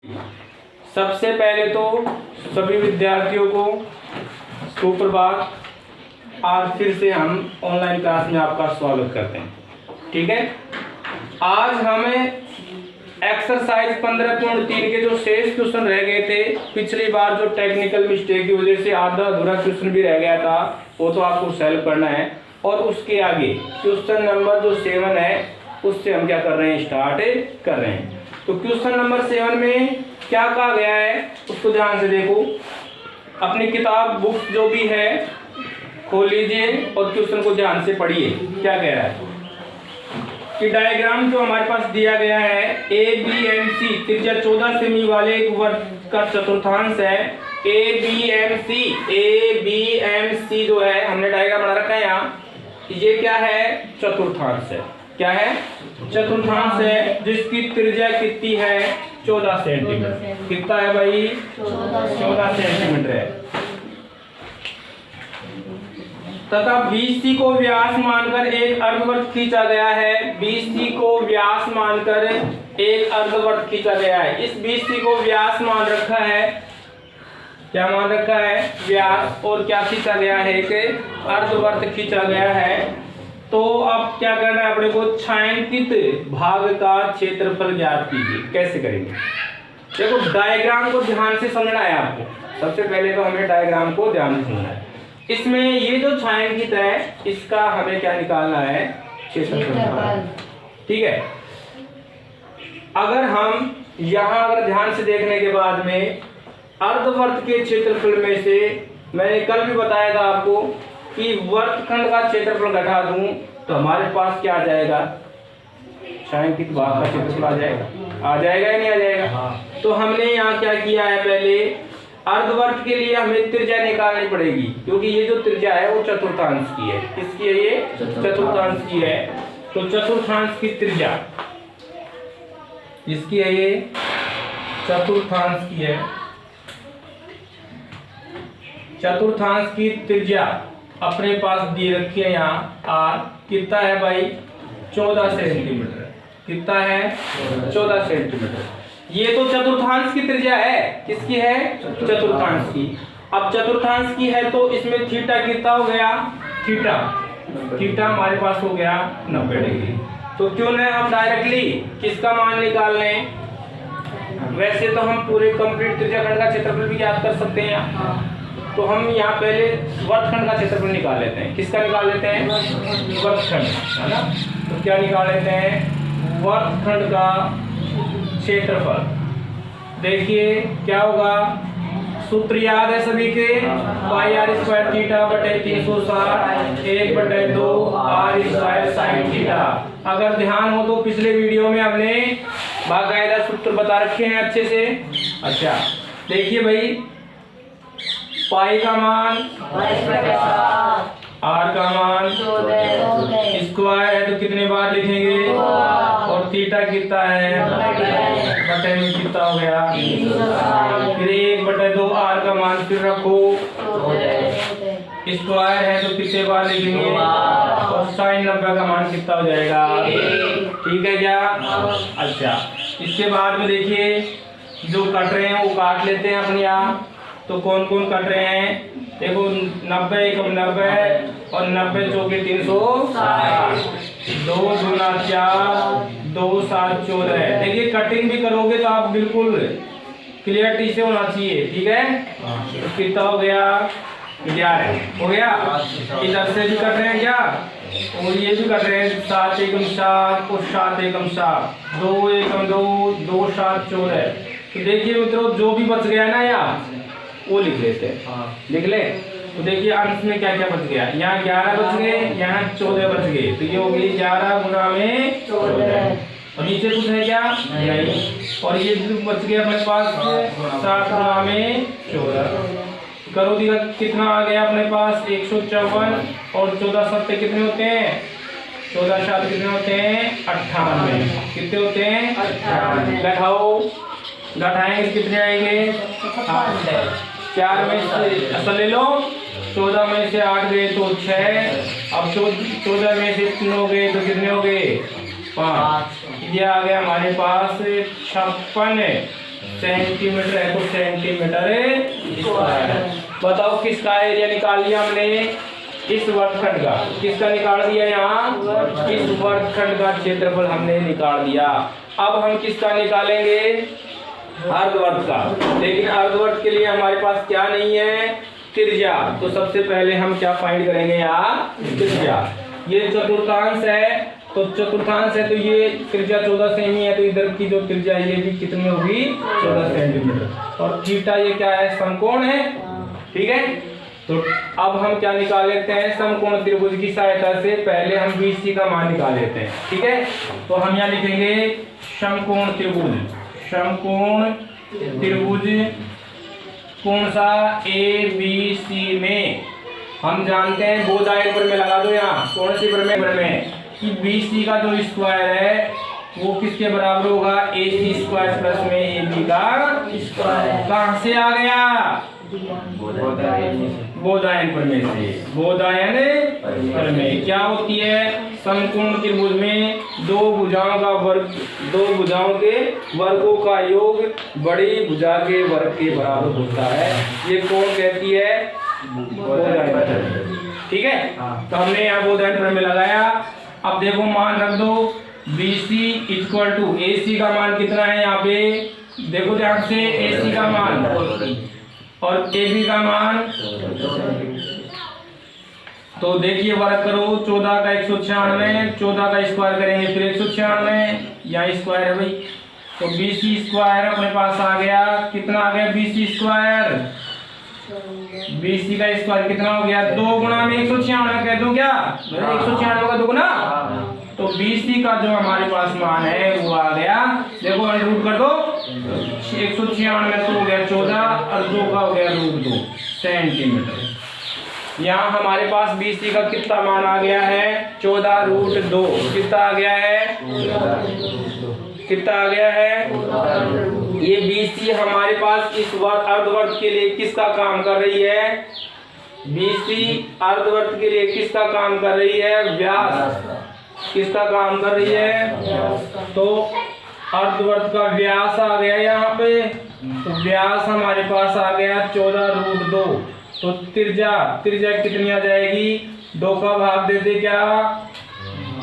सबसे पहले तो सभी विद्यार्थियों को सुप्रभात। आज फिर से हम ऑनलाइन क्लास में आपका स्वागत करते हैं। ठीक है, आज हमें एक्सरसाइज 15.3 के जो शेष क्वेश्चन रह गए थे, पिछली बार जो टेक्निकल मिस्टेक की वजह से आधा अधूरा क्वेश्चन भी रह गया था, वो तो आपको सॉल्व करना है। और उसके आगे क्वेश्चन नंबर जो 7 है, उससे हम क्या कर रहे हैं, स्टार्ट कर रहे हैं। तो क्वेश्चन नंबर 7 में क्या कहा गया है उसको ध्यान से देखो। अपनी किताब बुक जो भी है खोल लीजिए और क्वेश्चन को ध्यान से पढ़िए। क्या कह रहा है कि डायग्राम जो हमारे पास दिया गया है, ए बी एम सी त्रिज्या 14 सेमी वाले एक वर्ग का चतुर्थांश है। ए बी एम सी जो है हमने डायग्राम बना रखा है यहाँ, ये क्या है, चतुर्थांश है। क्या है, चतुर्थांश है, जिसकी त्रिज्या कितनी है, 14 सेंटीमीटर। कितना है भाई, 14 सेंटीमीटर है। तथा BC को व्यास मानकर एक अर्धवृत्त खींचा गया है। BC को व्यास मानकर एक अर्धवृत्त खींचा गया है। इस BC को व्यास मान रखा है, क्या मान रखा है, व्यास, और क्या खींचा गया है, एक अर्धवृत्त खींचा गया है। तो अब क्या करना है अपने को, छायांकित भाग का क्षेत्रफल ज्ञात कीजिए। कैसे करेंगे, देखो डायग्राम को ध्यान से समझना है आपको। सबसे पहले तो हमें डायग्राम को ध्यान से समझना है। इसमें ये जो छायांकित है, इसका हमें क्या निकालना है, क्षेत्रफल। ठीक है, अगर हम यहाँ अगर ध्यान से देखने के बाद में अर्धवृत्त के क्षेत्रफल में से, मैंने कल भी बताया था आपको कि वर्तखंड का क्षेत्रफल घटा दूं तो हमारे पास क्या आ जाएगा, छायांकित भाग का क्षेत्रफल आ जाएगा या नहीं आ जाएगा। तो हमने यहाँ क्या किया है, पहले अर्धवृत्त के लिए हमें त्रिज्या निकालनी पड़ेगी, क्योंकि ये जो त्रिज्या है वो चतुर्थांश की है। किसकी है, ये चतुर्थांश की है। तो चतुर्थांश की त्रिज्या इसकी है, ये चतुर्थांश की है। चतुर्थांश की त्रिज्या अपने पास दी रखी है यहाँ आर। कितना है भाई, 14 सेंटीमीटर। कितना है, 14 सेंटीमीटर। ये तो चतुर्थांश की त्रिज्या है। किसकी है, चतुर्थांश की। अब चतुर्थांश की है तो इसमें थीटा कितना हो गया, थीटा हमारे पास हो गया 90 डिग्री। तो क्यों न हम डायरेक्टली किसका मान निकाल लें। वैसे तो हम पूरे कंप्लीट त्रिज्याखंड का क्षेत्रफल भी ज्ञात कर सकते हैं। तो हम यहाँ पहले वर्तखंड का क्षेत्रफल निकाल लेते हैं। किसका निकाल लेते हैं, वर्तखंड, है ना। तो क्या निकाल लेते हैं, वर्तखंड का क्षेत्रफल। देखिए क्या होगा, सूत्र याद है सभी के, पाई आर स्क्वायर थीटा बटे 360 1/2 आर स्क्वायर साइन थीटा। अगर ध्यान हो तो पिछले वीडियो में हमने बाकायदा सूत्र बता रखे हैं अच्छे से। अच्छा देखिए भाई, पाई का मान, आर का मान, स्क्वायर है तो कितने बार लिखेंगे, और थीटा कितना है, बटे में कितना हो गया, फिर 1/2 आर का मान फिर रखो, स्क्वायर है तो कितने बार लिखेंगे, और साइन 90 का मान कितना हो जाएगा। ठीक है क्या। अच्छा इसके बाद में देखिए जो कट रहे हैं वो काट लेते हैं अपने यहाँ। तो कौन कौन कट रहे हैं, देखो 90 एकम 90 और 90 चौके 360, 2 दूना 4, 2 7 14। देखिए कटिंग भी करोगे तो आप बिल्कुल क्लियरिटी से होना चाहिए। ठीक है, तो कितना हो गया, 11 हो गया। इधर से भी कट रहे हैं क्या, और ये भी कट रहे हैं, 7 एकम 7 और 7 एकम 7, 2 एकम 2, 2 7 14। तो देखिए मित्रों जो भी बच गया ना यहाँ वो लिख लेते हैं। लिख ले। तो देखिए अंश में क्या क्या बच गया, यहाँ 11 बच गए, यहाँ 14 बच गए। तो ये हो गई 11 गुना में 14। और नीचे कुछ है क्या, नहीं। और ये बच गया अपने पास 7 गुना में 14। करो दिया कितना आ गया अपने पास, 154। और 14 7 कितने होते हैं, 14 7 कितने होते हैं, 98। कितने होते हैं, 98। घटाओ, घटाएंगे कितने आएंगे, 4 में से असल ले लो, 14 में से 8 गए तो 6। अब 14 में से 3 हो गए तो कितने हो गए, 5। ये आ गया हमारे पास 56 सेंटीमीटर है तो सेंटीमीटर स्क्वायर। बताओ किसका एरिया निकाल लिया हमने? इस वर्गखंड का। किसका निकाल दिया? यहाँ इस वर्गखंड का क्षेत्रफल हमने निकाल दिया। अब हम किसका निकालेंगे? अर्धवर्त का। लेकिन अर्धवर्त के लिए हमारे पास क्या नहीं है? त्रिज्या। तो सबसे पहले हम क्या फाइंड करेंगे? यहाँ त्रिज्या। ये चतुर्थांश है, तो चतुर्थांश है तो ये त्रिज्या 14 सेमी है, तो इधर की जो त्रिज्या ये भी कितनी होगी? 14 सेंटीमीटर। और थीटा ये क्या है? समकोण है। ठीक है, तो अब हम क्या निकाल लेते हैं? समकोण त्रिभुज की सहायता से पहले हम BC का मान निकाल लेते हैं। ठीक है, तो हम यहाँ लिखेंगे समकोण त्रिभुज। समकोण त्रिभुज कौन सा? ABC में हम जानते हैं, बोध आयन पर में लगा दो। यहाँ कौन सी पर में कि BC का जो स्क्वायर है वो किसके बराबर होगा? AC स्क्वायर प्लस में AB का स्क्वायर। कहाँ से आ गया? बोधायन प्रमेय से। बोधायन प्रमेय क्या होती है? समकोण त्रिभुज में दो भुजाओं के वर्गों का योग बड़ी भुजा के वर्ग के बराबर होता है। ये कौन कहती है? बोधायन प्रमेय। ठीक है, तो हमने यहाँ बोधायन प्रमेय लगाया। अब देखो मान रख दो, BC इक्वल टू AC का मान कितना है? यहाँ पे देखो ध्यान से, AC का मान और AB का मान। तो देखिए वर्ग करो, 14 का 196, 14 का स्क्वायर करेंगे फिर 196, यहाँ स्क्वायर है भाई। तो BC स्क्वायर अपने पास आ गया। कितना आ गया? BC square. BC का स्क्वायर कितना हो गया? 2 गुणा में 196 कह दो क्या? 196 का 2 गुना। तो BC का जो हमारे पास मान है वो आ गया। देखो √ कर दो, 196 तो हो गया 14 और 2 का हो गया √2 सेंटीमीटर। यहाँ हमारे पास BC का कितना मान आ गया है? 14 √2। कितना आ गया है? कितना आ गया है? ये BC हमारे पास इस अर्धवर्त के लिए किसका काम कर रही है? BC अर्धवर्त के लिए किसका काम कर रही है? व्यास। किसका काम कर रही है? तो अर्धवर्त का व्यास आ गया यहाँ पे। तो व्यास हमारे पास आ गया 14 √2। तो त्रिज्या कितनी आ जाएगी? 2 का भाग दे दे क्या?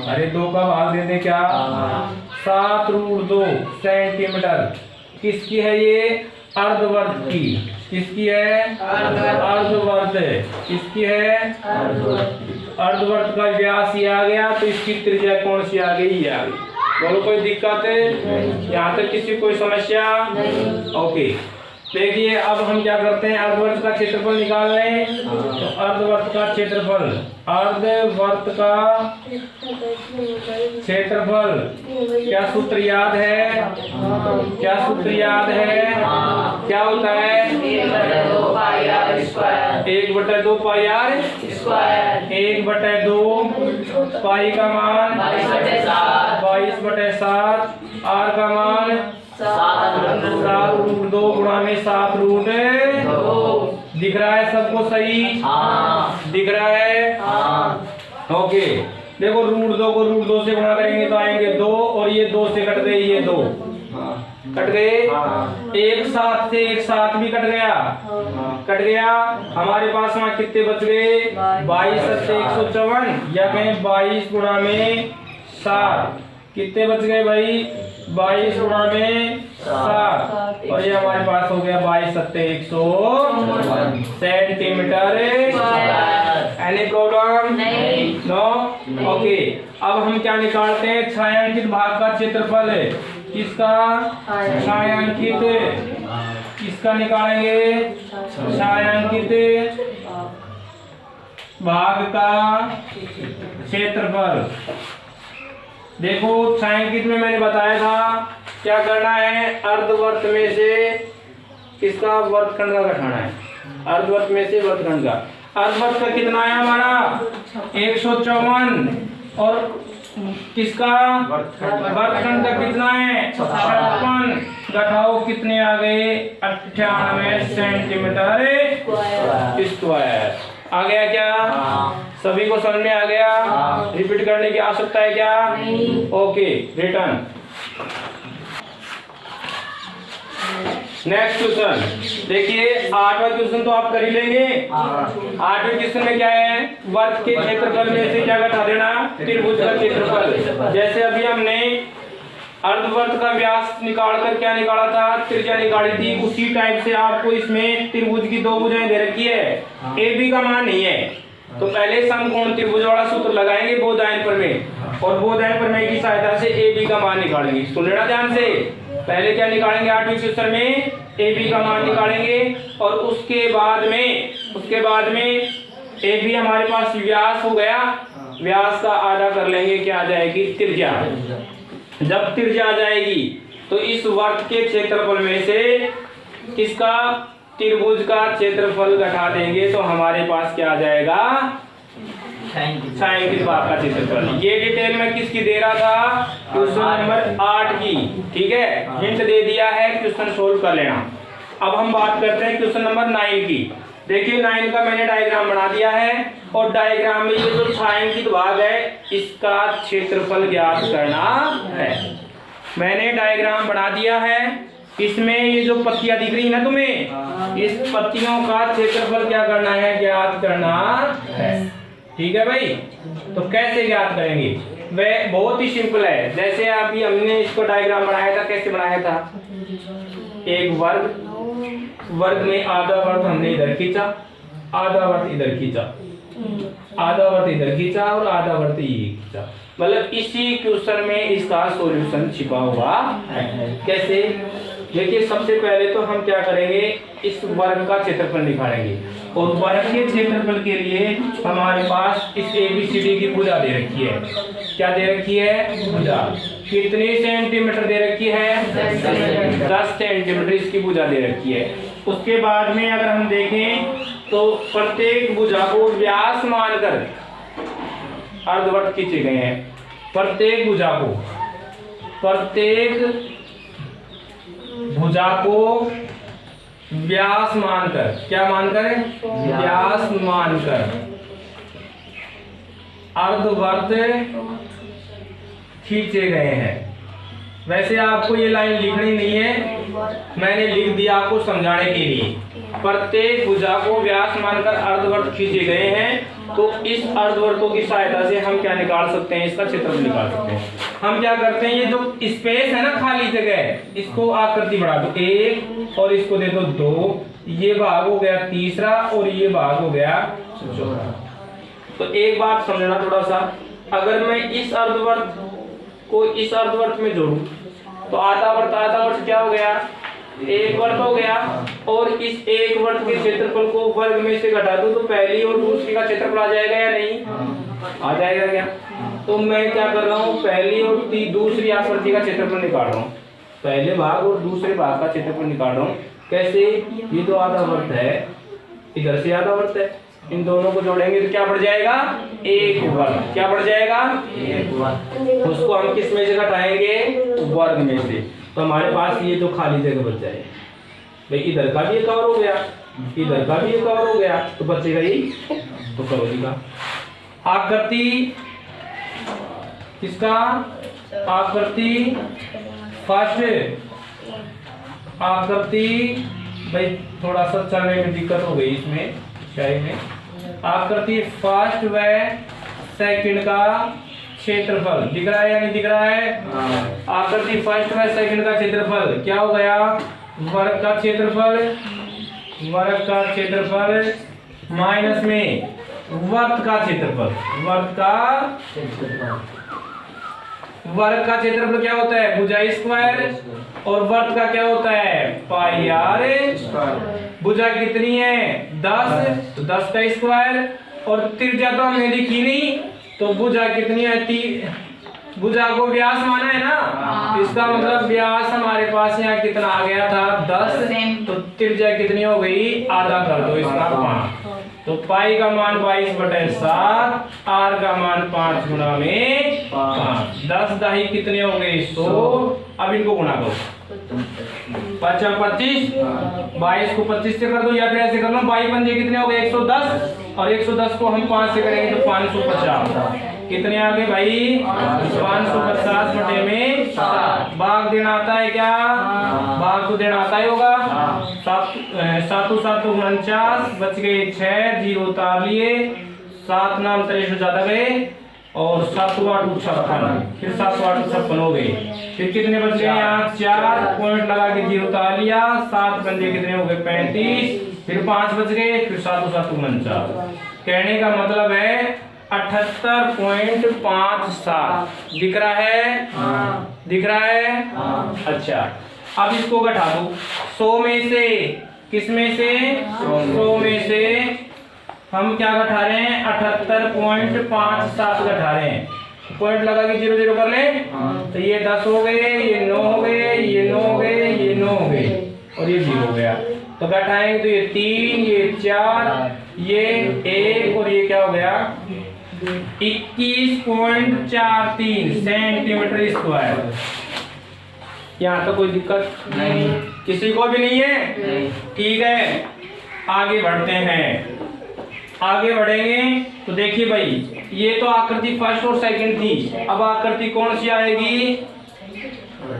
अरे 2 का भाग दे दे क्या? 7 √2 सेंटीमीटर। किसकी है ये? अर्धवर्त की। किसकी है? अर्धवर्त। किसकी है? अर्धवर्त का व्यास ये आ गया, तो इसकी त्रिज्या कौन सी आ गई? ये आ गई। बोलो कोई दिक्कत है? यहाँ तक किसी कोई समस्या? ओके, देखिए अब हम क्या करते हैं? अर्धवर्त का क्षेत्रफल निकाल लें। तो अर्धवर्त का क्षेत्रफल क्या सूत्र याद है? क्या सूत्र याद है? क्या होता है? 1/2 पाई r स्क्वायर। 1/2 पाई का मान 22/7, r का मान 7 √2 गुणा में 7 √2। दिख रहा है सबको सही? दिख रहा है? ओके, देखो √2 को √2 से गुणा करेंगे तो आएंगे 2, और ये 2 से कट गए, ये 2 कट गए। एक साथ से एक साथ भी कट गया। कट गया। हमारे पास वहाँ कितने बच गए? 22 7 154, या कहें 22 गुणा में 7। कितने बच गए भाई? 22 गुणा में 7, और ये हमारे पास हो गया 22 7 100 centimetre. Any problem? No. Okay, अब हम क्या निकालते हैं? छायांकित भाग का क्षेत्रफल है। किसका? छायांकित। किसका निकालेंगे? छायांकित भाग का क्षेत्रफल। देखो छायांकित में मैंने बताया था क्या करना है? अर्धवर्त में से किसका? वर्गखंड का घटाना है। अर्धवर्त में से वर्गखंड का। अर्धवर्त का कितना है हमारा? 154, और किसका? वर्गखंड का कितना है? 56। घटाओ कितने आ गए? 98 सेंटीमीटर स्क्वायर। आ गया क्या? सभी को समझ में आ गया? रिपीट करने की आवश्यकता है क्या? Okay, return. नेक्स्ट क्वेश्चन देखिए, 8वां क्वेश्चन तो आप कर ही लेंगे। 8वें क्वेश्चन में क्या है, वर्ग के क्षेत्रफल में से क्या घटा देना, त्रिभुज का क्षेत्रफल। जैसे अभी हमने अर्धवर्त का व्यास निकालकर क्या निकाला था, त्रिज्या निकाली थी, उसी टाइप से आपको इसमें त्रिभुज की दो भुजाएं दे रखी है, ए बी का मान नहीं है, तो पहले समकोण त्रिभुज वाला सूत्र लगाएंगे बोधायन प्रमेय, और बोधायन प्रमेय की सहायता से ए बी का मान निकालेंगे। सुन लेना ध्यान से, पहले क्या निकालेंगे, 8वें क्वेश्चन में ए बी का मान निकालेंगे, और उसके बाद में ए बी हमारे पास व्यास हो गया, व्यास का आधा कर लेंगे, क्या आ जाएगी, त्रिज्या। जब त्रिज्या आ जाएगी तो इस वर्ग के क्षेत्रफल में से किसका, त्रिभुज का क्षेत्रफल घटा देंगे, तो हमारे पास क्या आ जाएगा, छायांकित भाग का क्षेत्रफल। ये डिटेल में किसकी दे रहा था, क्वेश्चन नंबर 8 की, ठीक है, हिंट दे दिया है, क्वेश्चन सोल्व कर लेना। अब हम बात करते हैं क्वेश्चन नंबर 9 की। देखिए 9 का मैंने डायग्राम बना दिया है, और डायग्राम में ये जो छायांकित भाग है इसका क्षेत्रफल ज्ञात करना है। मैंने डायग्राम बना दिया है, इसमें ये जो पत्तियां दिख रही है ना तुम्हें, इस पत्तियों का क्षेत्रफल क्या करना है, ज्ञात करना है, ठीक है भाई। तो कैसे ज्ञात करेंगे, वह बहुत ही सिंपल है। जैसे अभी हमने इसको डायग्राम बनाया था, कैसे बनाया था, एक वर्ग में आधा वर्ग हमने इधर खींचा, आधा वर्ग इधर खींचा, आधा वर्ग इधर खींचा, और आधा वर्ग ये खींचा, मतलब इसी क्वेश्चन में इसका सॉल्यूशन छिपा हुआ है। कैसे, देखिए सबसे पहले तो हम क्या करेंगे, इस वर्ग का क्षेत्रफल निकालेंगे, और वर्ग के क्षेत्रफल के लिए हमारे पास इस ABCD की भुजा दे रखी है, क्या दे रखी है, भुजा। कितनी सेंटीमीटर दे रखी है, 10 सेंटीमीटर इसकी भुजा दे रखी है। उसके बाद में अगर हम देखें तो प्रत्येक भुजा को व्यास मानकर अर्धवर्त खींचे गए हैं, प्रत्येक भुजा को व्यास मानकर, क्या मानकर, व्यास मानकर अर्धवर्त खींचे गए हैं। वैसे आपको ये लाइन लिखनी नहीं है, मैंने लिख दिया आपको समझाने के लिए। प्रत्येक भुजा को व्यास मानकर अर्धवर्त खींचे गए हैं, तो इस अर्धवर्तों की सहायता से हम क्या निकाल सकते हैं, इसका क्षेत्रफल निकाल सकते हैं। हम क्या करते हैं, ये जो स्पेस है ना, खाली जगह, इसको आकृति बढ़ा दो 1, और इसको दे दो 2, ये भाग हो गया तीसरा, और ये भाग हो गया चौथा। तो एक बात समझना थोड़ा सा, अगर मैं इस अर्धवर्त को इस अर्धवर्त में जोड़ूं तो आधा वर्त क्या हो गया, एक वर्त हो गया, और इस एक वर्त के क्षेत्रफल को वर्ग में से घटा दूं तो पहली और दूसरी का क्षेत्रफल आ जाएगा या नहीं, आ जाएगा क्या। तो मैं क्या कर रहा हूँ, पहली और दूसरी आकृति का क्षेत्रफल निकाल रहा हूँ, पहले भाग और दूसरे भाग का क्षेत्रफल निकाल रहा हूँ। कैसे, ये तो आधा वर्त है, इधर से आधा वर्त है, इन दोनों को जोड़ेंगे तो क्या बढ़ जाएगा, एक वर्ग, क्या बढ़ जाएगा, एक वर्ग। उसको हम किस में से घटाएंगे, वर्ग में से, तो हमारे पास ये तो खाली जगह बच जाएगी। भाई इधर का भी एक कवर हो गया, इधर का भी एक कवर हो गया, तो बचेगा यही, तो करो जी का आकृति, किसका, आकृति फर्स्ट, आकृति, भाई थोड़ा सा चलने में दिक्कत हो गई इसमें शायद में, आकृति फर्स्ट व सेकंड का क्षेत्रफल दिख रहा है या नहीं दिख रहा है, आकृति फर्स्ट व सेकंड का क्षेत्रफल क्या हो गया, वर्ग का क्षेत्रफल माइनस में वर्ग का क्षेत्रफल, वर्ग का क्षेत्रफल क्या होता है, भुजा स्क्वायर, और वर्ग का क्या होता है, पाई आर स्क्वायर। भुजा कितनी है, 10, तो 10 का स्क्वायर, और त्रिज्या तो हमने लिखी नहीं, तो भुजा कितनी है, भुजा को व्यास माना है ना, इसका मतलब व्यास हमारे पास यहाँ कितना आ गया था, 10, तो त्रिज्या कितनी हो गई, आधा कर दो इसका 5, तो पाई का मान 22/7, आर का मान 5 गुणा में 5, 10 दाही कितने हो गए, 100। अब इनको गुणा करो, 5 25, 22 को 25 से कर दो, या फिर ऐसे कर लो, 22 पंजे कितने हो गए, 110, और 110 को हम 5 से करेंगे तो 550, कितने आ गए भाई, 550 बटे में 7, भाग देना आता है क्या, भाग तो देना आता ही होगा। 7 7 49, बच गए 6, 0 उतार लिए, 7 नाम 63 ज्यादा गए और 7 8 56, फिर 7 8 56 हो गए। फिर कितने बच गए यहाँ 4, पॉइंट लगा के 0 उतार लिया, 7 बंदे कितने हो गए 35, फिर 5 बच गए, फिर 7 7 49। कहने का मतलब है 78.57 दिख रहा है? दिख रहा है? अच्छा, अब इसको घटा दो 100 में से, किस में से? 100 में से हम क्या घटा रहे हैं? 78.57 घटा रहे हैं। पॉइंट लगा के 0 0 कर ले, तो ये 10 हो गए, ये 9 हो गए, ये 9 हो गए, ये 9 हो गए और ये 0 हो गया। तो घटाएंगे तो ये 3, ये 4, ये 1 और ये क्या हो गया 21.43 सेंटीमीटर स्क्वायर। यहाँ तो कोई दिक्कत नहीं, किसी को भी नहीं है? ठीक है, आगे बढ़ते हैं। आगे बढ़ेंगे तो देखिए भाई, ये तो आकृति फर्स्ट और सेकंड थी, अब आकृति कौन सी आएगी?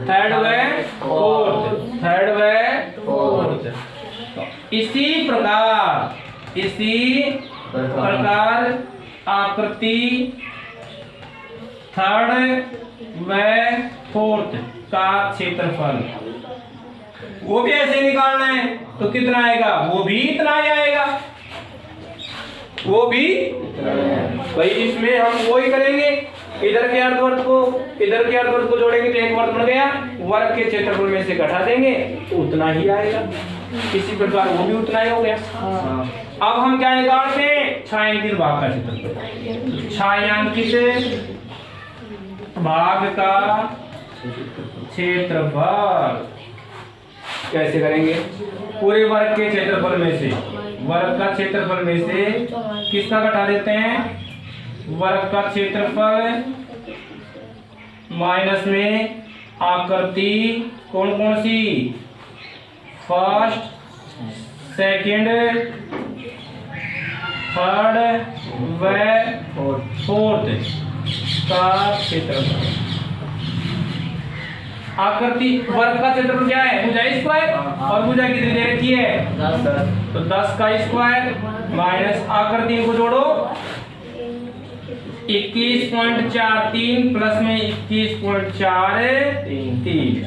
थर्ड व फोर्थ, थर्ड व फोर्थ। इसी प्रकार आकृति थर्ड व फोर्थ का क्षेत्रफल वो भी ऐसे निकालना है, तो कितना आएगा? वो भी इतना ही आएगा, वो भी भाई। इसमें हम वो ही करेंगे, इधर के अर्धवर्त को इधर के अर्धवर्त को जोड़ेंगे तो एक वर्ग बन गया, वर्ग के क्षेत्रफल में से घटा देंगे तो उतना ही आएगा। इसी प्रकार वो भी उतना ही हो गया। अब हम क्या निकालते हैं? छायांकित भाग का क्षेत्रफल। छायांकित भाग का क्षेत्रफल कैसे करेंगे? पूरे वर्ग के क्षेत्रफल में से, वर्ग का क्षेत्रफल में से किसका घटा देते हैं? वर्ग का क्षेत्रफल माइनस में आकृति कौन कौन सी? फर्स्ट, सेकंड, थर्ड व फोर्थ का क्षेत्रफल। आकृति वर्ग का क्षेत्रफल क्या है? भुजा स्क्वायर, और भुजा कितनी दे रखी है? 10। तो 10 का स्क्वायर माइनस आकृति को जोड़ो 21.43 प्लस में 21.43,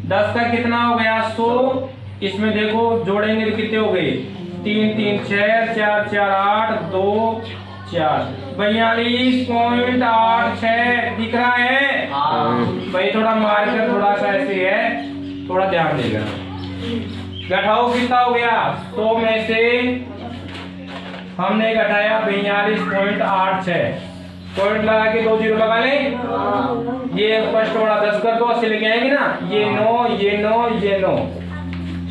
10 का कितना हो गया? 100। इसमें देखो जोड़ेंगे तो कितने हो गए? 3 3 6, 4 4 8, 2 4, 42.86 दिख रहा है भाई। थोड़ा मार्कर थोड़ा सा ऐसे है, थोड़ा ध्यान देगा। घटाओ कितना हो गया? 100 में से हमने घटाया 42.86, पॉइंट लगा के 2 0 लगा ले। ये फर्स्ट वाला 10 कर दो, 80 लेके आएंगे ना। ये 9, ये 9, ये 9,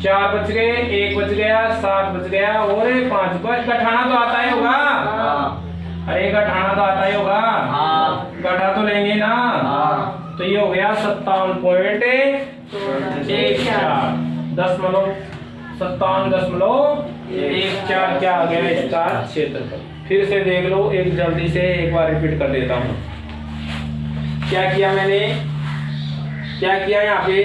4 बच गए, 1 बच गया, 7 बच गया और 5 बच। घटाना तो आता ही होगा, अरे घटाना तो आता ही होगा, घटा तो लेंगे ना। तो ये हो गया 57.14, 57.14 क्या आ गया इसका क्षेत्रफल। फिर से देख लो, एक जल्दी से एक बार रिपीट कर देता हूँ। क्या किया मैंने? क्या किया यहाँ पे?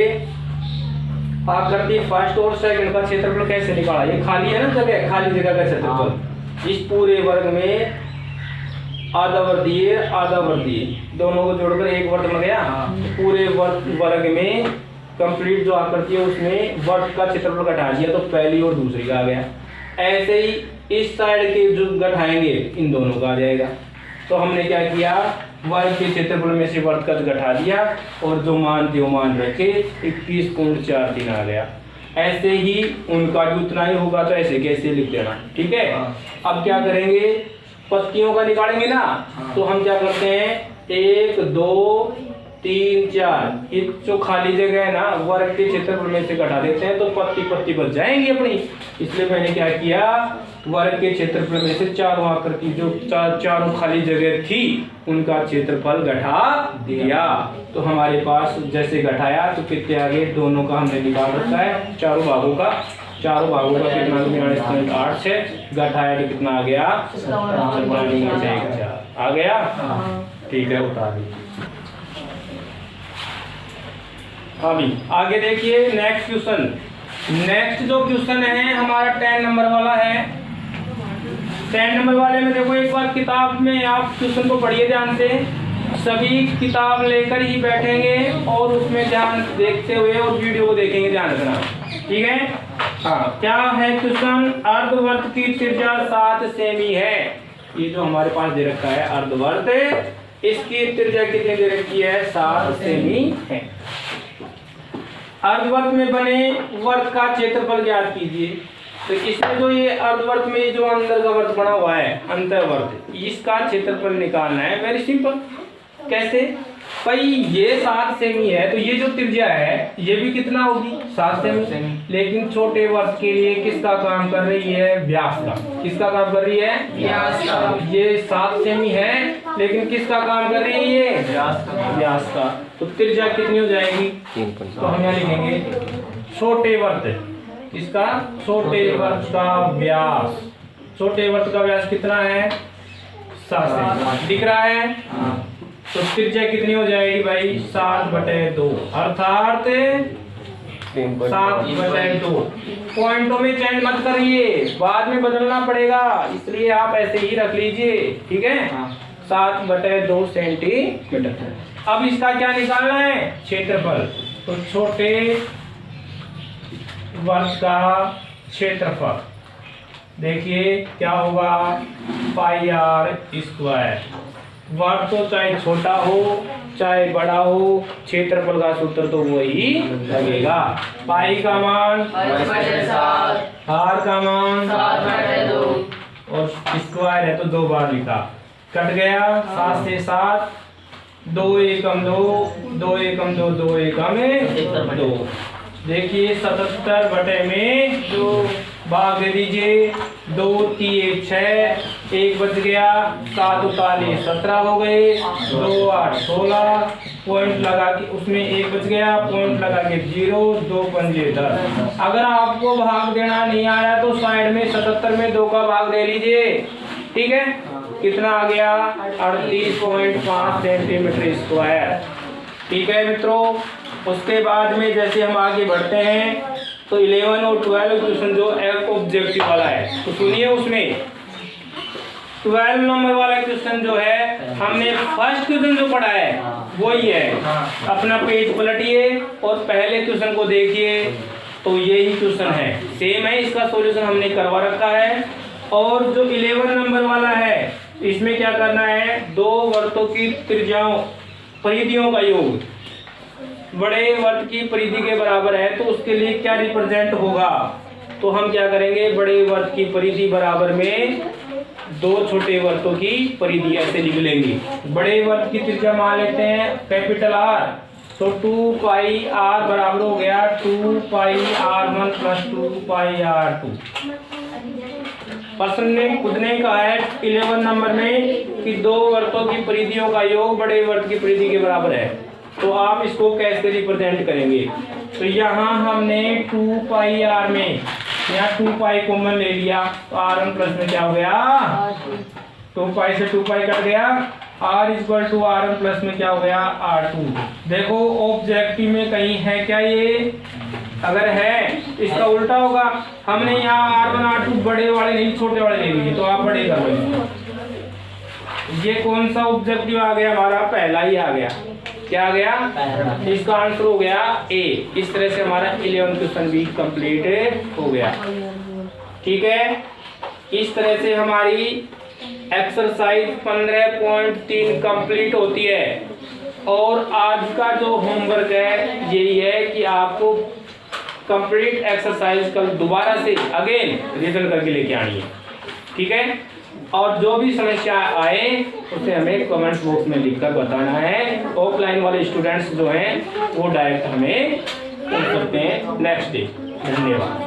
आकृति फर्स्ट और सेकंड का क्षेत्रफल कैसे निकाला? ये खाली है ना जगह, खाली जगह का क्षेत्रफल। इस पूरे वर्ग में आधा वर्गीय दोनों को जोड़कर एक वर्ग बन गया। पूरे वर्ग में कंप्लीट जो आकृति है उसमें वर्ग का क्षेत्रफल घटा दिया, तो पहली और दूसरी का आ गया। ऐसे ही इस साइड के जो घटाएंगे इन दोनों का आ जाएगा। तो हमने क्या किया? वर्ग के क्षेत्रफल में से वर्ग का घटा दिया और जो मान थे वो मान रखे, 21.43 आ गया। ऐसे ही उनका भी उतना ही होगा, तो ऐसे कैसे लिख देना, ठीक है। अब क्या करेंगे? पत्तियों का निकालेंगे ना, तो हम क्या करते हैं? 1 2 3 4, ये जो खाली जगह है ना वर्ग के क्षेत्रफल में से घटा देते हैं, तो पत्ती बच जाएंगी अपनी। इसलिए मैंने क्या किया? वर्ग के क्षेत्रफल में से चारों आकृति जो चारों खाली जगह थी उनका क्षेत्रफल घटा दिया। तो हमारे पास जैसे घटाया तो कितने आगे? दोनों का हमने निकाल रखा है, चारों भागों का कितना? 42.86 घटाया तो कितना आ गया? 57.14 आ गया। ठीक है, उतार दीजिए। अभी आगे देखिए नेक्स्ट क्वेश्चन। नेक्स्ट जो क्वेश्चन है हमारा 10 नंबर वाला है। 10 नंबर वाले में देखो, एक बार किताब में आप क्वेश्चन को पढ़िए ध्यान से, सभी किताब लेकर ही बैठेंगे और उसमें ध्यान देखते हुए और वीडियो को देखेंगे ध्यान रखना, ठीक है। हाँ, क्या है क्वेश्चन? अर्धवृत्त की त्रिज्या 7 सेमी है। ये जो हमारे पास दे रखा है अर्धवृत्त, इसकी त्रिज्या कितनी दे रखी है? 7 सेमी है। अर्धवृत्त में बने वर्त का क्षेत्रफल ज्ञात कीजिए। तो इसमें जो ये अर्धवृत्त में जो अंदर का वर्त बना हुआ है अंतर्वर्त, इसका क्षेत्रफल निकालना है। Very simple. कैसे भाई? ये 7 सेमी है तो ये जो त्रिज्या है ये भी कितना होगी? 7 सेमी। लेकिन छोटे वर्त के लिए किसका काम कर रही है? व्यास का। किसका काम कर रही है? व्यास का। ये 7 सेमी है लेकिन किसका काम कर रही है? ये व्यास का। व्यास का। तो त्रिज्या कितनी हो जाएगी? 3। तो हम यहाँ लिखेंगे छोटे वर्त, इसका छोटे वर्त का व्यास। छोटे वर्त का व्यास कितना है? 7 सेमी। दिख रहा है? तो त्रिज्या कितनी हो जाएगी भाई? 7/2, अर्थात 7/2। पॉइंटों में चेंज मत करिए, बाद में बदलना पड़ेगा, इसलिए आप ऐसे ही रख लीजिए, ठीक है। 7/2 सेंटीमीटर। अब इसका क्या निकालना है? क्षेत्रफल। तो छोटे वर्त का क्षेत्रफल देखिए क्या होगा? πr²। वर्त तो चाहे छोटा हो चाहे बड़ा हो, क्षेत्रफल का सूत्र तो वही लगेगा। पाई का मान 5/7, r का मान 7/2 और स्क्वायर है तो 2 बार लिखा, कट गया। 7 से 7, 2 एकम 2, 2 एकम 2, 2 एकम 2। देखिए 77 में जो भाग दे दीजिए, 2 3 6, 1 बच गया, 7 उतारे 17 हो गए, 2 8 16, पॉइंट लगा के उसमें 1 बच गया, पॉइंट लगा के 0, 2 पंजे 10। अगर आपको भाग देना नहीं आया तो साइड में 77 में 2 का भाग दे लीजिए, ठीक है। कितना आ गया? 38.5 सेंटीमीटर स्क्वायर, ठीक है मित्रों। उसके बाद में जैसे हम आगे बढ़ते हैं तो 11 और 12 क्वेश्चन जो एक ऑब्जेक्टिव वाला है तो सुनिए, उसमें 12 नंबर वाला क्वेश्चन जो है हमने फर्स्ट क्वेश्चन जो पढ़ा है वही है। अपना पेज पलटिए और पहले क्वेश्चन को देखिए, तो यही क्वेश्चन है, सेम है, इसका सॉल्यूशन हमने करवा रखा है। और जो 11 नंबर वाला है इसमें क्या करना है? 2 वर्तों की त्रिज्याओं परिधियों का योग बड़े वर्त की परिधि के बराबर है, तो उसके लिए क्या रिप्रेजेंट होगा? तो हम क्या करेंगे? बड़े वर्त की परिधि बराबर में 2 छोटे वर्तों की परिधि ऐसे लिख लेंगे। बड़े वर्त की त्रिज्या मान लेते हैं कैपिटल R, तो 2πr बराबर हो गया 2πr1 + 2πr2। प्रश्न ने खुद ने कहा है 11 नंबर में कि 2 वर्तों की परिधियों का योग बड़े वर्त की परिधि के बराबर है, तो आप इसको कैसे रिप्रेजेंट करेंगे? तो यहाँ हमने 2πr में यहाँ 2π कॉमन ले लिया, तो r1 प्लस में क्या हो गया? 2π से 2π कट गया, r = r1 प्लस में क्या हो गया? r2। देखो ऑब्जेक्टिव में कहीं है क्या ये? अगर है इसका उल्टा होगा। हमने यहाँ r1 r2 बड़े वाले नहीं छोटे वाले ले लिए, तो आप बड़े कर लो। ये कौन सा ऑब्जेक्टिव आ गया? हमारा पहला ही आ गया। क्या आ गया? इसका आंसर हो गया A। इस तरह से हमारा 11 क्वेश्चन भी कंप्लीट हो गया, ठीक है। इस तरह से हमारी एक्सरसाइज 15.3 कंप्लीट होती है। और आज का जो होमवर्क है यही है कि आपको कंप्लीट एक्सरसाइज कल दोबारा से अगेन रिविजन करके लेके आनी है, ठीक है। और जो भी समस्या आए उसे हमें कमेंट बॉक्स में लिखकर बताना है। ऑफलाइन वाले स्टूडेंट्स जो हैं वो डायरेक्ट हमें पूछ सकते हैं नेक्स्ट डे। धन्यवाद।